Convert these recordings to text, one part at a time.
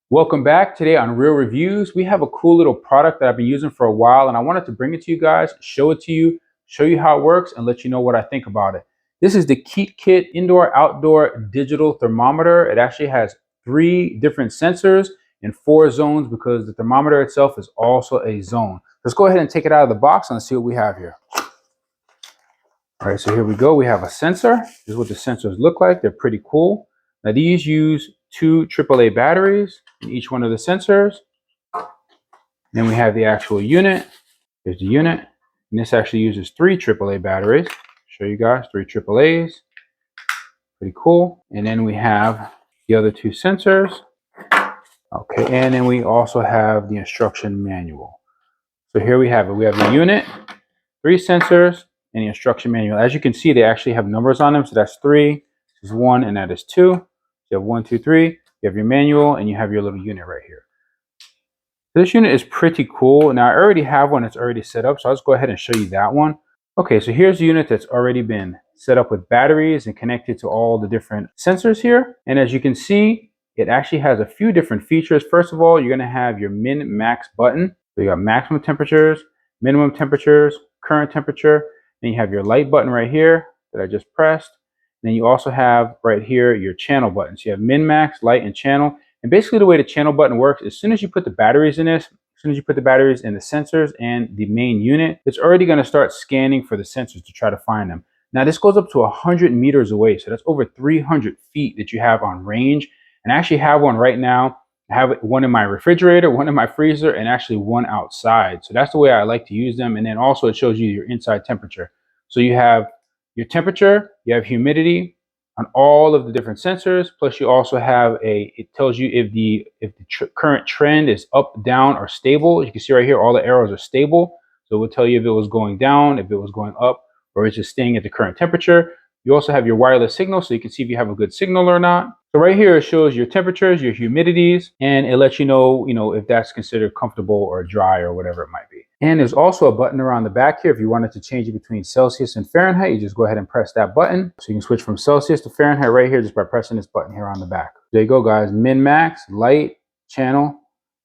Welcome back. Today on Real Reviews, we have a cool little product that I've been using for a while, and I wanted to bring it to you guys, show it to you, show you how it works, and let you know what I think about it. This is the Keetkit Indoor-Outdoor Digital Thermometer. It actually has 3 different sensors and 4 zones because the thermometer itself is also a zone. Let's go ahead and take it out of the box and see what we have here. All right, so here we go. We have a sensor. This is what the sensors look like. They're pretty cool. Now these use 2 AAA batteries in each one of the sensors. Then we have the actual unit. Here's the unit. And this actually uses 3 AAA batteries. Show you guys 3 AAAs. Pretty cool. And then we have the other 2 sensors. Okay, and then we also have the instruction manual. So here we have it. We have the unit, 3 sensors, and the instruction manual. As you can see, they actually have numbers on them. So that's 3, this is 1, and that is 2. You have 1, 2, 3. You have your manual, and you have your little unit right here. This unit is pretty cool. Now I already have one that's already set up, so I'll just go ahead and show you that one. Okay, so here's the unit that's already been set up with batteries and connected to all the different sensors here. And as you can see, it actually has a few different features. First of all, you're going to have your min-max button. So you got maximum temperatures, minimum temperatures, current temperature. Then you have your light button right here that I just pressed. Then you also have right here your channel buttons. You have min, max, light, and channel. And basically the way the channel button works, as soon as you put the batteries in this, as soon as you put the batteries in the sensors and the main unit, it's already going to start scanning for the sensors to try to find them. Now this goes up to 100 meters away. So that's over 300 feet that you have on range. And I actually have one right now. I have one in my refrigerator, one in my freezer, and actually one outside. So that's the way I like to use them. And then also it shows you your inside temperature. So you have your temperature, you have humidity on all of the different sensors, plus you also have it tells you if the current trend is up, down, or stable. You can see right here, all the arrows are stable. So it will tell you if it was going down, if it was going up, or it's just staying at the current temperature. You also have your wireless signal, so you can see if you have a good signal or not. So right here, it shows your temperatures, your humidities, and it lets you know, if that's considered comfortable or dry or whatever it might be. And there's also a button around the back here. If you wanted to change it between Celsius and Fahrenheit, you just go ahead and press that button. So you can switch from Celsius to Fahrenheit right here just by pressing this button here on the back. There you go, guys. Min, max, light, channel,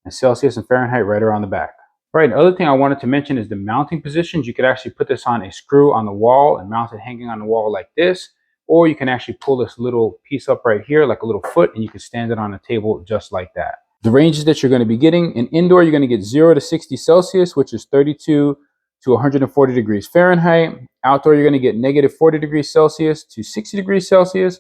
and Celsius and Fahrenheit right around the back. Right, another thing I wanted to mention is the mounting positions. You could actually put this on a screw on the wall and mount it hanging on the wall like this. Or you can actually pull this little piece up right here like a little foot, and you can stand it on a table just like that. The ranges that you're going to be getting in indoor, you're going to get 0 to 60 Celsius, which is 32 to 140 degrees Fahrenheit. Outdoor, you're going to get negative 40 degrees Celsius to 60 degrees Celsius.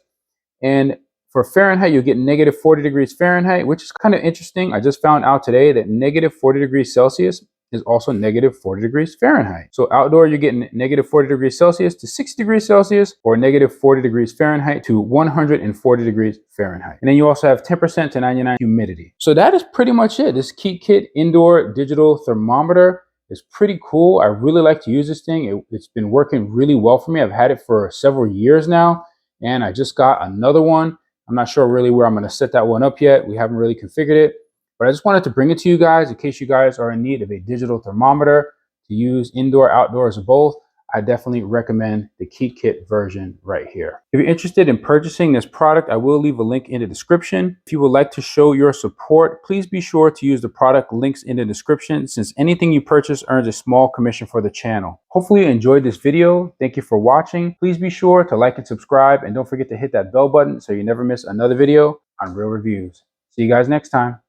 And for Fahrenheit, you'll get negative 40 degrees Fahrenheit, which is kind of interesting. I just found out today that negative 40 degrees Celsius is also negative 40 degrees Fahrenheit. So outdoor, you're getting negative 40 degrees Celsius to 60 degrees Celsius, or negative 40 degrees Fahrenheit to 140 degrees Fahrenheit. And then you also have 10% to 99% humidity. So that is pretty much it. This Keetkit Indoor Digital Thermometer is pretty cool. I really like to use this thing. It's been working really well for me. I've had it for several years now, and I just got another one. I'm not sure really where I'm going to set that one up yet. We haven't really configured it. But I just wanted to bring it to you guys in case you guys are in need of a digital thermometer to use indoor, outdoors, or both. I definitely recommend the Keetkit version right here. If you're interested in purchasing this product, I will leave a link in the description. If you would like to show your support, please be sure to use the product links in the description, since anything you purchase earns a small commission for the channel. Hopefully you enjoyed this video. Thank you for watching. Please be sure to like and subscribe, and don't forget to hit that bell button so you never miss another video on Real Reviews. See you guys next time.